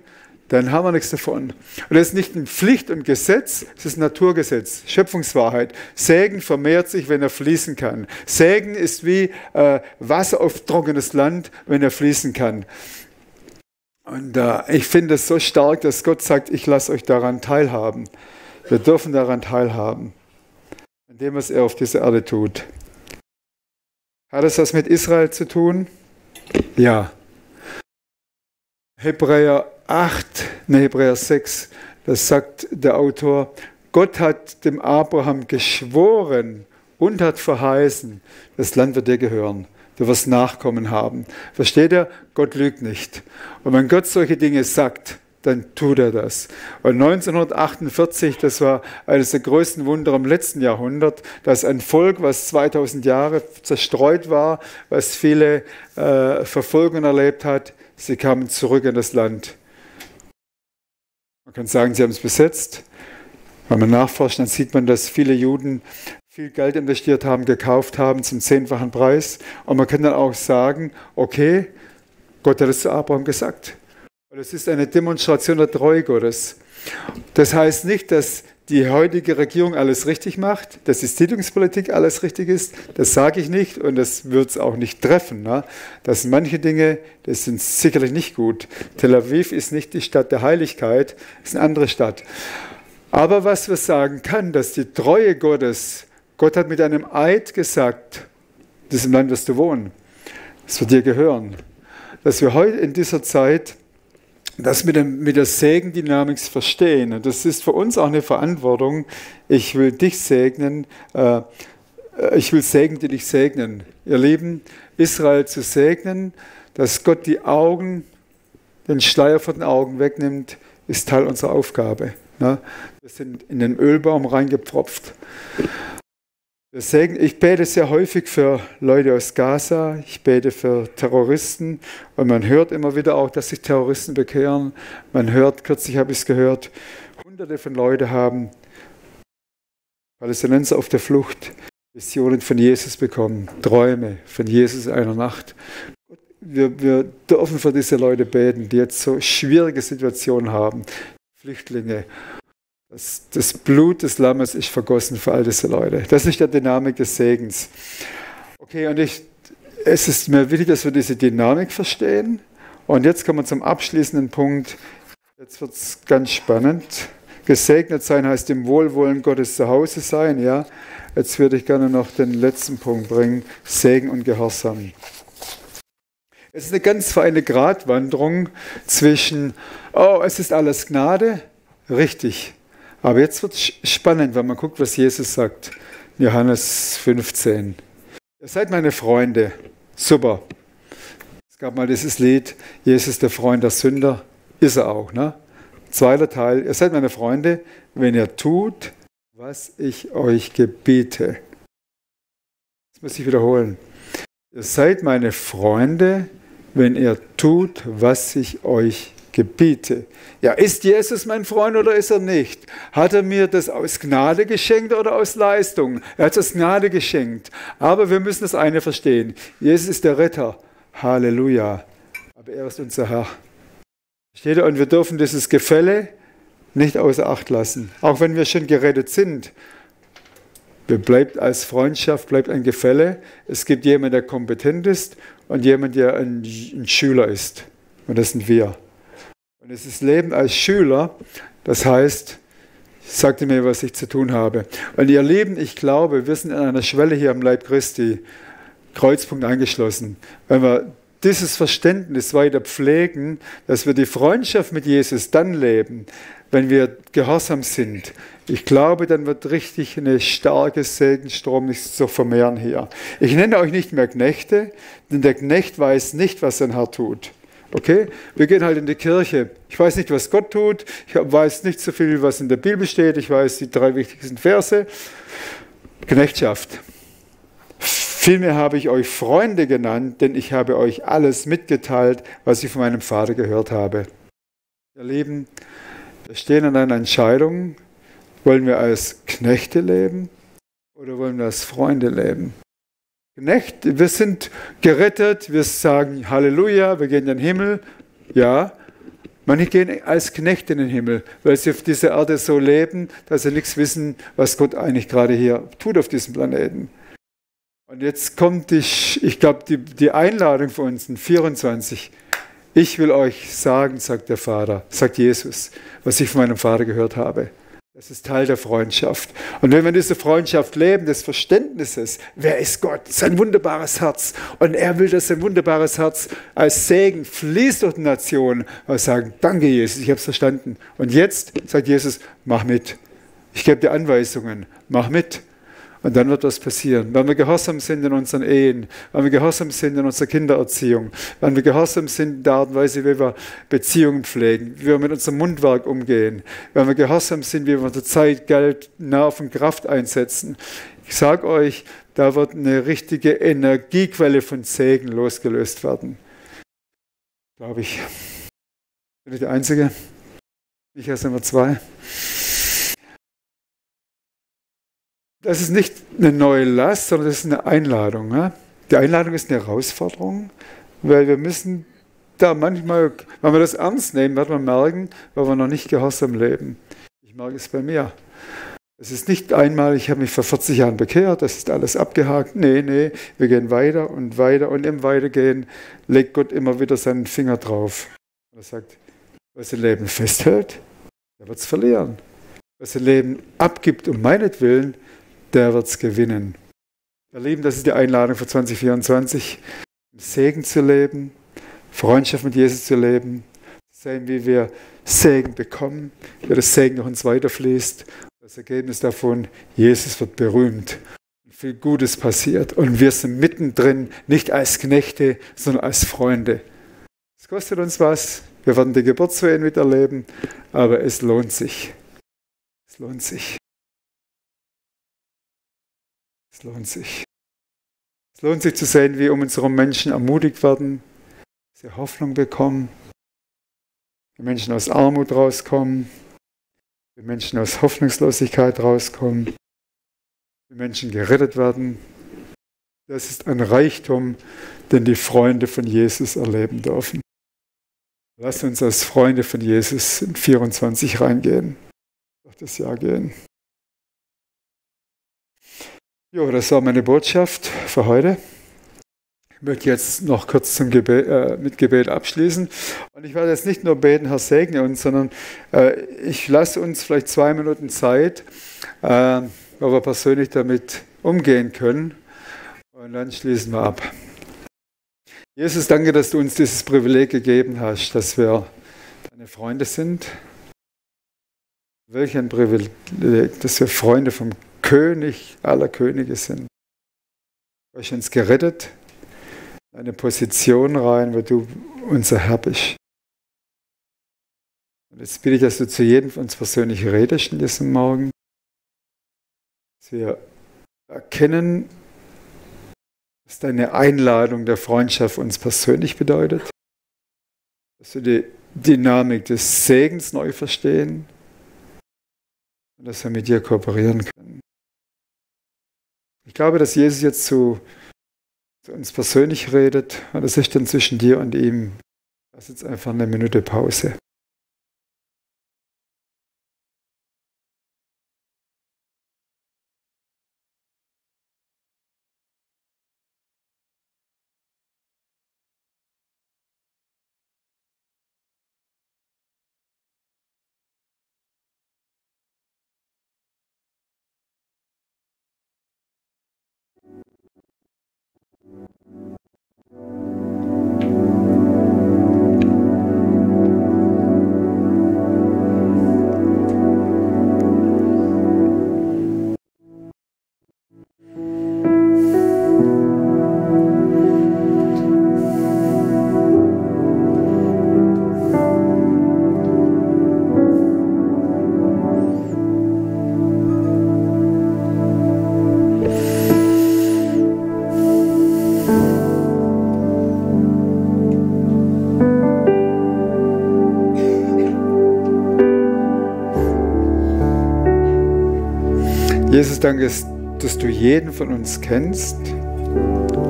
dann haben wir nichts davon. Und das ist nicht ein Pflicht und Gesetz, es ist ein Naturgesetz, Schöpfungswahrheit. Segen vermehrt sich, wenn er fließen kann. Segen ist wie Wasser auf trockenes Land, wenn er fließen kann. Und ich finde es so stark, dass Gott sagt, ich lasse euch daran teilhaben. Wir dürfen daran teilhaben, an dem, was er auf dieser Erde tut. Hat es was mit Israel zu tun? Ja. Hebräer 6, das sagt der Autor, Gott hat dem Abraham geschworen und hat verheißen, das Land wird dir gehören. Du wirst Nachkommen haben. Versteht ihr? Gott lügt nicht. Und wenn Gott solche Dinge sagt, dann tut er das. Und 1948, das war eines der größten Wunder im letzten Jahrhundert, dass ein Volk, was 2000 Jahre zerstreut war, was viele Verfolgungen erlebt hat, sie kamen zurück in das Land. Man kann sagen, sie haben es besetzt. Wenn man nachforscht, dann sieht man, dass viele Juden viel Geld investiert haben, gekauft haben zum 10-fachen Preis. Und man kann dann auch sagen, okay, Gott hat es zu Abraham gesagt. Und es ist eine Demonstration der Treue Gottes. Das heißt nicht, dass die heutige Regierung alles richtig macht, dass die Siedlungspolitik alles richtig ist. Das sage ich nicht und das wird es auch nicht treffen. Ne? Das sind manche Dinge, das sind sicherlich nicht gut. Tel Aviv ist nicht die Stadt der Heiligkeit, es ist eine andere Stadt. Aber was wir sagen kann, dass die Treue Gottes, Gott hat mit einem Eid gesagt, in diesem Land wirst du wohnen, das wird dir gehören. Dass wir heute in dieser Zeit das mit der Segendynamik verstehen. Und das ist für uns auch eine Verantwortung. Ich will dich segnen, ich will segnen, die dich segnen. Ihr Lieben, Israel zu segnen, dass Gott die Augen, den Schleier von den Augen wegnimmt, ist Teil unserer Aufgabe. Wir sind in den Ölbaum reingepfropft. Ich bete sehr häufig für Leute aus Gaza, ich bete für Terroristen und man hört immer wieder auch, dass sich Terroristen bekehren. Man hört, kürzlich habe ich es gehört, Hunderte von Leuten haben Palästinenser auf der Flucht. Visionen von Jesus bekommen, Träume von Jesus in einer Nacht. Wir dürfen für diese Leute beten, die jetzt so schwierige Situationen haben, Flüchtlinge. Das Blut des Lammes ist vergossen für all diese Leute. Das ist die Dynamik des Segens. Okay, und es ist mir wichtig, dass wir diese Dynamik verstehen. Und jetzt kommen wir zum abschließenden Punkt. Jetzt wird es ganz spannend. Gesegnet sein heißt im Wohlwollen Gottes zu Hause sein. Ja? Jetzt würde ich gerne noch den letzten Punkt bringen. Segen und Gehorsam. Es ist eine ganz feine Gratwanderung zwischen, oh, es ist alles Gnade, richtig. Aber jetzt wird es spannend, wenn man guckt, was Jesus sagt. Johannes 15. Ihr seid meine Freunde. Super. Es gab mal dieses Lied, Jesus der Freund der Sünder. Ist er auch, ne? Zweiter Teil. Ihr seid meine Freunde, wenn ihr tut, was ich euch gebiete. Das muss ich wiederholen. Ihr seid meine Freunde, wenn ihr tut, was ich euch gebiete. Ja, ist Jesus mein Freund oder ist er nicht? Hat er mir das aus Gnade geschenkt oder aus Leistung? Er hat es aus Gnade geschenkt. Aber wir müssen das eine verstehen. Jesus ist der Retter. Halleluja. Aber er ist unser Herr. Versteht ihr? Und wir dürfen dieses Gefälle nicht außer Acht lassen. Auch wenn wir schon gerettet sind. Bleibt als Freundschaft, bleibt ein Gefälle. Es gibt jemanden, der kompetent ist und jemand, der ein Schüler ist. Und das sind wir. Und es ist Leben als Schüler, das heißt, sagte mir, was ich zu tun habe. Und ihr Lieben, ich glaube, wir sind an einer Schwelle hier am Leib Christi, Kreuzpunkt angeschlossen. Wenn wir dieses Verständnis weiter pflegen, dass wir die Freundschaft mit Jesus dann leben, wenn wir gehorsam sind. Ich glaube, dann wird richtig eine starke Segenstrom sich vermehren hier. Ich nenne euch nicht mehr Knechte, denn der Knecht weiß nicht, was sein Herr tut. Okay? Wir gehen halt in die Kirche. Ich weiß nicht, was Gott tut. Ich weiß nicht so viel, was in der Bibel steht. Ich weiß die 3 wichtigsten Verse. Knechtschaft. Vielmehr habe ich euch Freunde genannt, denn ich habe euch alles mitgeteilt, was ich von meinem Vater gehört habe. Ihr Lieben, wir stehen an einer Entscheidung. Wollen wir als Knechte leben oder wollen wir als Freunde leben? Knechte, wir sind gerettet, wir sagen Halleluja, wir gehen in den Himmel. Ja, manche gehen als Knechte in den Himmel, weil sie auf dieser Erde so leben, dass sie nichts wissen, was Gott eigentlich gerade hier tut auf diesem Planeten. Und jetzt kommt ich glaube, die Einladung für uns in 24. Ich will euch sagen, sagt der Vater, sagt Jesus, was ich von meinem Vater gehört habe. Das ist Teil der Freundschaft. Und wenn wir diese Freundschaft leben, des Verständnisses, wer ist Gott? Sein wunderbares Herz. Und er will, dass sein wunderbares Herz als Segen fließt durch die Nation. Und sagen, danke Jesus, ich habe es verstanden. Und jetzt sagt Jesus, mach mit. Ich gebe dir Anweisungen, mach mit. Und dann wird was passieren. Wenn wir gehorsam sind in unseren Ehen, wenn wir gehorsam sind in unserer Kindererziehung, wenn wir gehorsam sind in der Art und Weise, wie wir Beziehungen pflegen, wie wir mit unserem Mundwerk umgehen, wenn wir gehorsam sind, wie wir unsere Zeit, Geld, Nerv und Kraft einsetzen. Ich sage euch, da wird eine richtige Energiequelle von Segen losgelöst werden. Glaube ich. Bin ich der Einzige? Ich erst Nummer 2. Das ist nicht eine neue Last, sondern das ist eine Einladung. Ja? Die Einladung ist eine Herausforderung, weil wir müssen da manchmal, wenn wir das ernst nehmen, werden wir merken, weil wir noch nicht gehorsam leben. Ich merke es bei mir. Es ist nicht einmal, ich habe mich vor 40 Jahren bekehrt, das ist alles abgehakt. Nee, wir gehen weiter und weiter und im Weitergehen legt Gott immer wieder seinen Finger drauf. Er sagt, was sein Leben festhält, der wird es verlieren. Was sein Leben abgibt um meinetwillen, der wird es gewinnen. Ihr Lieben, das ist die Einladung für 2024, im Segen zu leben, Freundschaft mit Jesus zu leben, zu sehen, wie wir Segen bekommen, wie das Segen durch uns weiterfließt. Das Ergebnis davon, Jesus wird berühmt. Viel Gutes passiert und wir sind mittendrin, nicht als Knechte, sondern als Freunde. Es kostet uns was, wir werden die Geburtswehen miterleben, aber es lohnt sich. Es lohnt sich. Es lohnt sich. Es lohnt sich zu sehen, wie um uns herum Menschen ermutigt werden, sie Hoffnung bekommen, wie Menschen aus Armut rauskommen, wie Menschen aus Hoffnungslosigkeit rauskommen. wie Menschen gerettet werden. Das ist ein Reichtum, den die Freunde von Jesus erleben dürfen. Lasst uns als Freunde von Jesus in 24 reingehen, durch das Jahr gehen. Jo, das war meine Botschaft für heute. Ich möchte jetzt noch kurz mit Gebet abschließen. Und ich werde jetzt nicht nur beten, Herr, segne uns, sondern ich lasse uns vielleicht 2 Minuten Zeit, wo wir persönlich damit umgehen können. Und dann schließen wir ab. Jesus, danke, dass du uns dieses Privileg gegeben hast, dass wir deine Freunde sind. Welch ein Privileg, dass wir Freunde vom König aller Könige sind. Du hast uns gerettet, in eine Position rein, wo du unser Herr bist. Und jetzt bitte ich, dass du zu jedem von uns persönlich redest in diesem Morgen. Dass wir erkennen, was deine Einladung der Freundschaft uns persönlich bedeutet. Dass wir die Dynamik des Segens neu verstehen und dass wir mit dir kooperieren können. Ich glaube, dass Jesus jetzt zu uns persönlich redet und das ist dann zwischen dir und ihm. Lass jetzt einfach eine Minute Pause. Jesus, danke, dass du jeden von uns kennst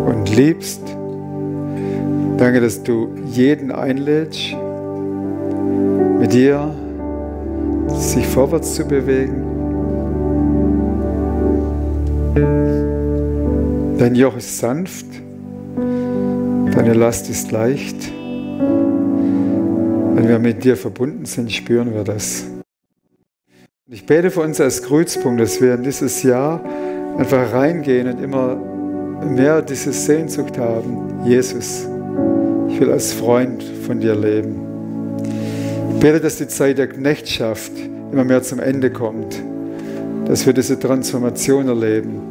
und liebst. Danke, dass du jeden einlädst, mit dir sich vorwärts zu bewegen. Dein Joch ist sanft, deine Last ist leicht. Wenn wir mit dir verbunden sind, spüren wir das. Ich bete für uns als Kreuzpunkt, dass wir in dieses Jahr einfach reingehen und immer mehr diese Sehnsucht haben. Jesus, ich will als Freund von dir leben. Ich bete, dass die Zeit der Knechtschaft immer mehr zum Ende kommt. Dass wir diese Transformation erleben.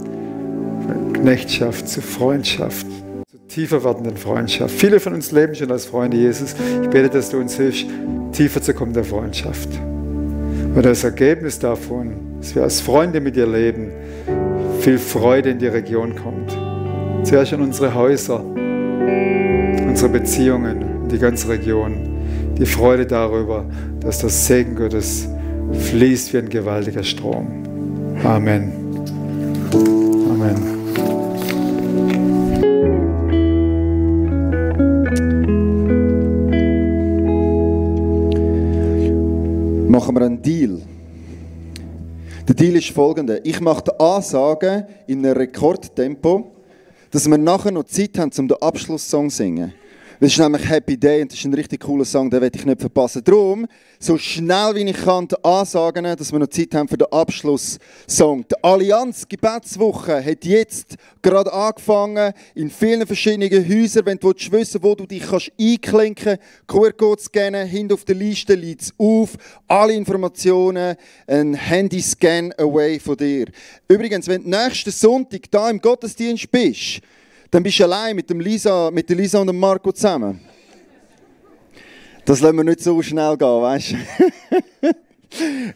Von Knechtschaft zu Freundschaft, zu tiefer werdenden Freundschaft. Viele von uns leben schon als Freunde Jesus. Ich bete, dass du uns hilfst, tiefer zu kommen der Freundschaft. Und als Ergebnis davon, dass wir als Freunde mit dir leben, viel Freude in die Region kommt. Zuerst in unsere Häuser, unsere Beziehungen, in die ganze Region. Die Freude darüber, dass der Segen Gottes fließt wie ein gewaltiger Strom. Amen. Amen. Machen wir einen Deal. Der Deal ist folgender. Ich mache die Ansage in einem Rekordtempo, dass wir nachher noch Zeit haben, um den Abschlusssong zu singen. Das ist nämlich Happy Day und das ist ein richtig cooler Song, den werde ich nicht verpassen. Darum, so schnell wie ich kann, die Ansagen, dass wir noch Zeit haben für den Abschlusssong. Die Allianz Gebetswoche hat jetzt gerade angefangen, in vielen verschiedenen Häusern. Wenn du wissen willst, wo du dich einklinken kannst, QR-Code scannen, hinten auf der Liste liegt es auf. Alle Informationen, ein Handy-Scan away von dir. Übrigens, wenn du nächsten Sonntag da im Gottesdienst bist, dann bist du allein mit der Lisa und dem Marco zusammen. Das lassen wir nicht so schnell gehen, weißt du?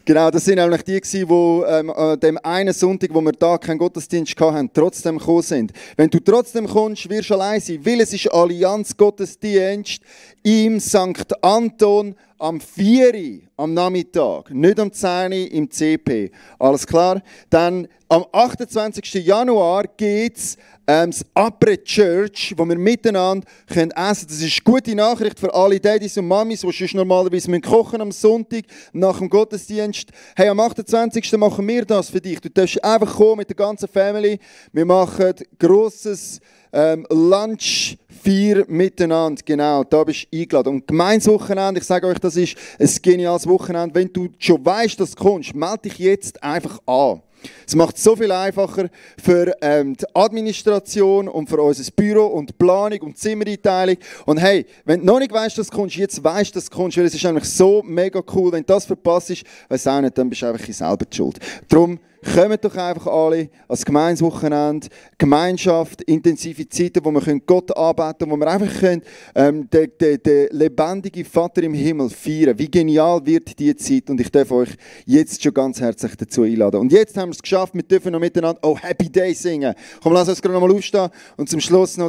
Genau, das sind nämlich die, die an dem einen Sonntag, wo wir da keinen Gottesdienst hatten, trotzdem gekommen sind. Wenn du trotzdem kommst, wirst du allein sein, weil es ist Allianz Gottesdienst im St. Anton am 4 Uhr am Nachmittag, nicht am 10 Uhr im CP. Alles klar? Dann am 28. Januar geht es das Après Church, wo wir miteinander essen können. Das ist eine gute Nachricht für alle Daddys und Mamis, die sonst normalerweise kochen am Sonntag nach dem Gottesdienst. Hey, am 28. machen wir das für dich. Du darfst einfach kommen mit der ganzen Family. Wir machen grosses Lunch 4 miteinander, genau, da bist du eingeladen. Und Gemeinswochenende, ich sage euch, das ist ein geniales Wochenende. Wenn du schon weißt, dass du kommst, melde dich jetzt einfach an. Es macht es so viel einfacher für die Administration und für unser Büro und die Planung und die Zimmereinteilung. Und hey, wenn du noch nicht weißt, dass du kommst, jetzt weißt, dass du kommst, weil es ist eigentlich so mega cool. Wenn das verpasst ist, weiss auch nicht, dann bist du einfach selber die Schuld. Darum kommt doch einfach alle als Gemeinswochenende, Gemeinschaft, intensive Zeiten, wo wir Gott anbeten können, wo wir einfach den lebendigen Vater im Himmel feiern. Wie genial wird diese Zeit und ich darf euch jetzt schon ganz herzlich dazu einladen. Und jetzt haben wir es geschafft, wir dürfen noch miteinander «Oh, Happy Day» singen. Komm, lass uns gerade noch mal aufstehen und zum Schluss noch